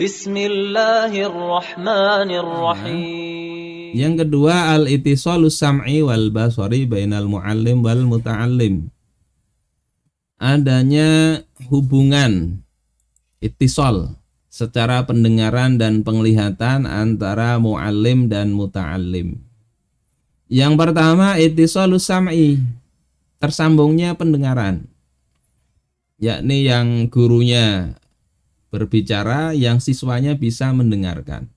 Bismillahirrahmanirrahim. Yang kedua, al-ittisalus sam'i wal basari bainal muallim wal muta'allim. Adanya hubungan ittisal secara pendengaran dan penglihatan antara muallim dan muta'allim. Yang pertama, ittisalus sam'i, tersambungnya pendengaran, yakni yang gurunya berbicara, yang siswanya bisa mendengarkan.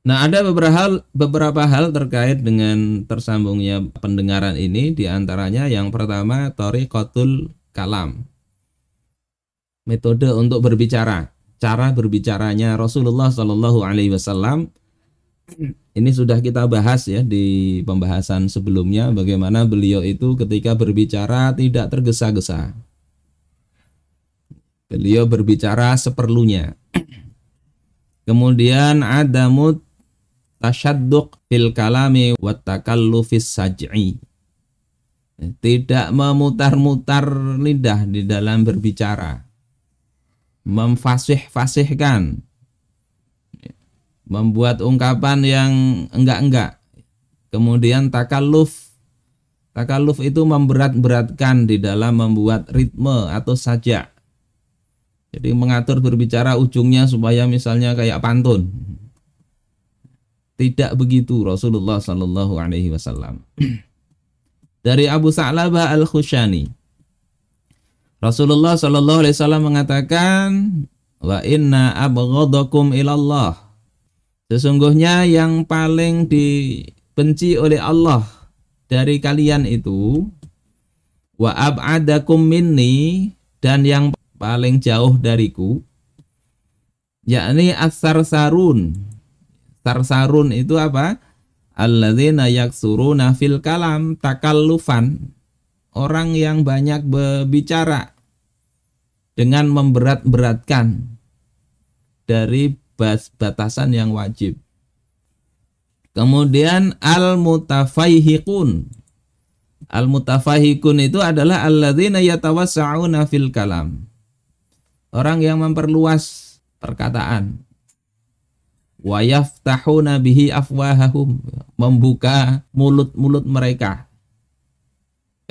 Nah, ada beberapa hal terkait dengan tersambungnya pendengaran ini. Di antaranya yang pertama, thariqatul kalam, metode untuk berbicara, cara berbicaranya Rasulullah Shallallahu Alaihi Wasallam. Ini sudah kita bahas ya di pembahasan sebelumnya, bagaimana beliau itu ketika berbicara tidak tergesa-gesa. Beliau berbicara seperlunya. Kemudian adamut tasyadduq fil kalami wa takallufis saj'i. Tidak memutar-mutar lidah di dalam berbicara. Memfasih-fasihkan. Membuat ungkapan yang enggak-enggak. Kemudian takalluf. Takalluf itu memberat-beratkan di dalam membuat ritme atau sajak. Jadi mengatur berbicara ujungnya supaya misalnya kayak pantun. Tidak begitu Rasulullah Sallallahu Alaihi Wasallam. Dari Abu Sa'labah Al-Khushani, Rasulullah Sallallahu Alaihi Wasallam mengatakan, wa inna abghadakum ilallah. Sesungguhnya yang paling dibenci oleh Allah dari kalian itu, wa ab'adakum minni, dan yang paling jauh dariku, yakni as-sarsarun. Sarsarun itu apa? Alladzina yaksuruna fil kalam takallufan. Orang yang banyak berbicara dengan memberat-beratkan dari batasan yang wajib. Kemudian al-mutafaihiqun. Al-mutafahikun itu adalah alladzina yatawassa'una fil kalam. Orang yang memperluas perkataan. Wa yaftahuna bihi afwahahum, membuka mulut-mulut mereka.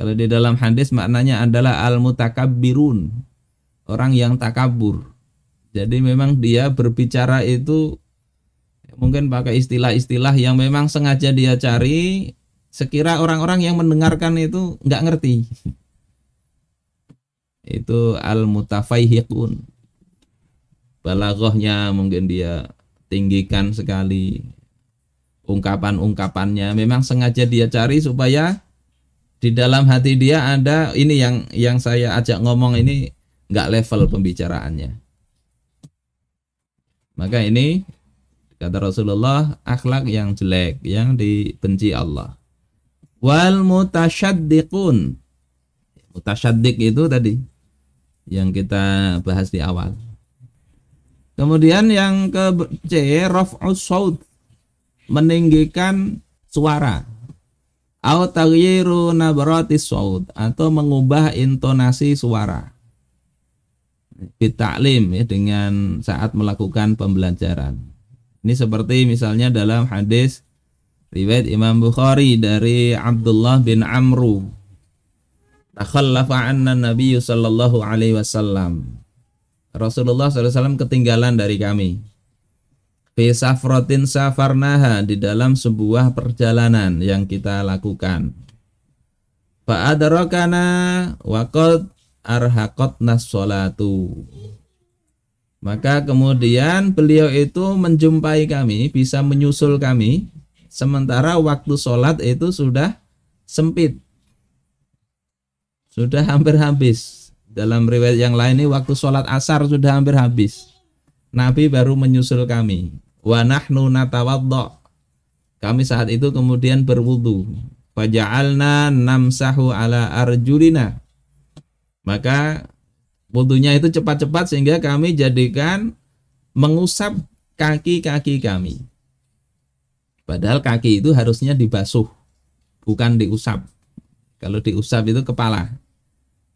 Kalau di dalam hadis maknanya adalah al-mutakabbirun, orang yang takabur. Jadi memang dia berbicara itu mungkin pakai istilah-istilah yang memang sengaja dia cari, sekira orang-orang yang mendengarkan itu nggak ngerti. Itu al-mutafaihiqun. Balaghahnya mungkin dia tinggikan sekali. Ungkapan-ungkapannya memang sengaja dia cari supaya di dalam hati dia ada ini yang saya ajak ngomong ini nggak level pembicaraannya. Maka ini kata Rasulullah akhlak yang jelek, yang dibenci Allah. Wal mutasyaddiqun. Mutasyaddiq itu tadi yang kita bahas di awal. Kemudian yang ke C, raf'us shaut, meninggikan suara. Au taghyiru nabratis shaut, atau mengubah intonasi suara. Bitaklim ya, dengan saat melakukan pembelajaran. Ini seperti misalnya dalam hadis riwayat Imam Bukhari dari Abdullah bin Amru. Takhallafa anna Nabi sallallahu alaihi wasallam. Rasulullah SAW ketinggalan dari kami. Fi safratin safarnaha, di dalam sebuah perjalanan yang kita lakukan. Fa adrakana wa qad arhaqatnas sholatu. Maka kemudian beliau itu menjumpai kami, bisa menyusul kami, sementara waktu sholat itu sudah sempit. Sudah hampir habis. Dalam riwayat yang lain ini waktu sholat asar sudah hampir habis. Nabi baru menyusul kami. Wa nahnu natawadda. Kami saat itu kemudian berwudu. Faja'alna namsahu ala arjulina. Maka wudunya itu cepat-cepat sehingga kami jadikan mengusap kaki-kaki kami. Padahal kaki itu harusnya dibasuh, bukan diusap. Kalau diusap itu kepala.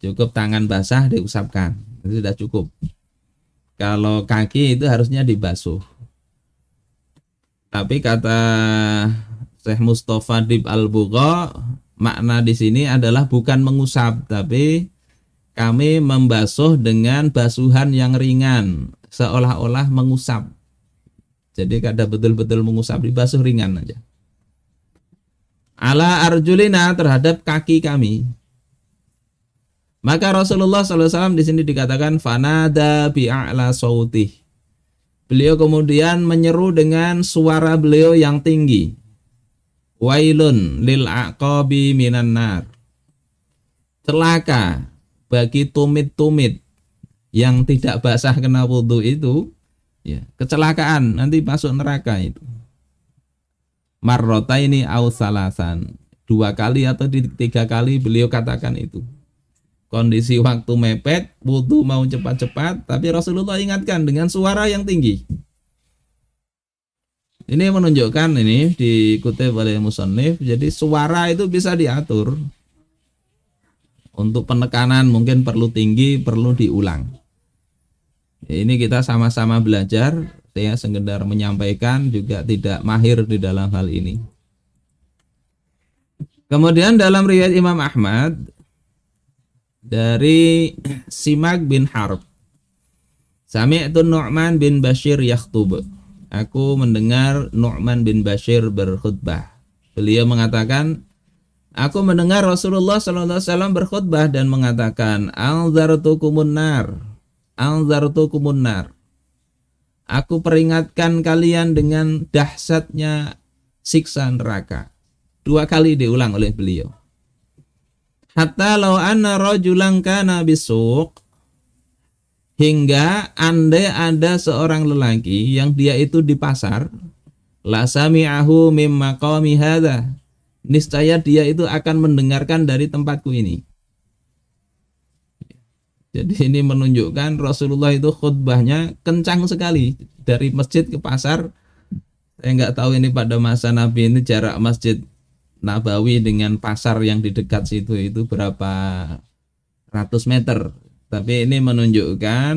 Cukup tangan basah diusapkan, itu sudah cukup. Kalau kaki itu harusnya dibasuh. Tapi kata Syekh Mustafa Dib Al-Bugha, makna di sini adalah bukan mengusap, tapi kami membasuh dengan basuhan yang ringan, seolah-olah mengusap. Jadi kada betul-betul mengusap, dibasuh ringan aja. Ala arjulina, terhadap kaki kami. Maka Rasulullah SAW di sini dikatakan fanada bi'a'la sautih. Beliau kemudian menyeru dengan suara beliau yang tinggi. Wailun lil aqabi minan nar. Celaka bagi tumit-tumit yang tidak basah kena wudu itu, ya, kecelakaan, nanti masuk neraka itu. Marrotaini au salasan, 2 kali atau 3 kali beliau katakan itu. Kondisi waktu mepet, wudu mau cepat-cepat, tapi Rasulullah ingatkan dengan suara yang tinggi. Ini menunjukkan, ini dikutip oleh musannif, jadi suara itu bisa diatur. Untuk penekanan mungkin perlu tinggi, perlu diulang. Ini kita sama-sama belajar. Saya sekedar menyampaikan, juga tidak mahir di dalam hal ini. Kemudian dalam riwayat Imam Ahmad dari Simak bin Harb, Sami'tu Nu'man bin Bashir yakhtub. Aku mendengar Nu'man bin Bashir berkhutbah. Beliau mengatakan, aku mendengar Rasulullah SAW berkhutbah dan mengatakan, Anzartukumun nar, anzartukumun nar. Aku peringatkan kalian dengan dahsyatnya siksa neraka. 2 kali diulang oleh beliau. Hatta law anna rajulan kana bisuq, hingga andai ada seorang lelaki yang dia itu di pasar, la sami'ahu mim maqami hadza, niscaya dia itu akan mendengarkan dari tempatku ini. Jadi ini menunjukkan Rasulullah itu khutbahnya kencang sekali, dari masjid ke pasar. Saya nggak tahu ini pada masa Nabi ini jarak Masjid Nabawi dengan pasar yang di dekat situ itu berapa ratus meter. Tapi ini menunjukkan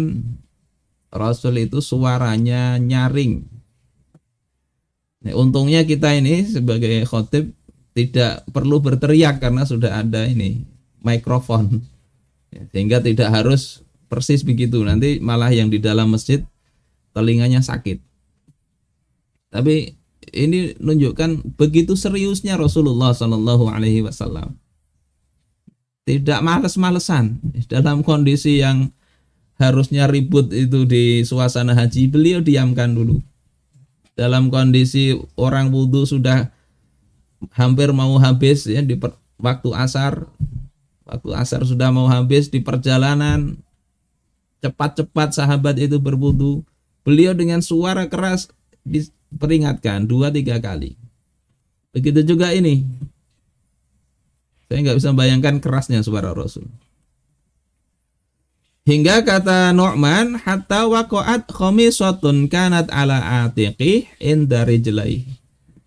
Rasul itu suaranya nyaring. Nah, untungnya kita ini sebagai khotib tidak perlu berteriak karena sudah ada ini mikrofon, sehingga tidak harus persis begitu, nanti malah yang di dalam masjid telinganya sakit. Tapi ini menunjukkan begitu seriusnya Rasulullah Shallallahu Alaihi Wasallam, tidak males-malesan dalam kondisi yang harusnya ribut itu di suasana haji, beliau diamkan dulu. Dalam kondisi orang wudhu sudah hampir mau habis ya, di waktu asar sudah mau habis, di perjalanan cepat-cepat sahabat itu berwudu, beliau dengan suara keras diperingatkan 2-3 kali. Begitu juga ini, saya nggak bisa bayangkan kerasnya suara Rasul. Hingga kata Nu'man, hatta waqa'at khamisatun kanat ala atiqih inda rijlaihi.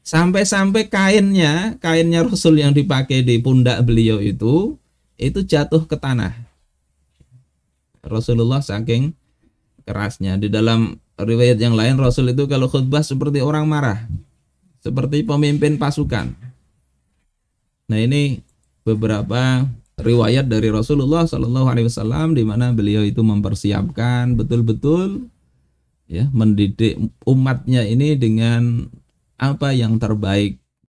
Sampai-sampai kainnya Rasul yang dipakai di pundak beliau itu jatuh ke tanah. Rasulullah saking kerasnya. Di dalam riwayat yang lain, Rasul itu kalau khutbah seperti orang marah, seperti pemimpin pasukan. Nah, ini beberapa riwayat dari Rasulullah Shallallahu Alaihi Wasallam di mana beliau itu mempersiapkan betul-betul ya, mendidik umatnya ini dengan apa yang terbaik,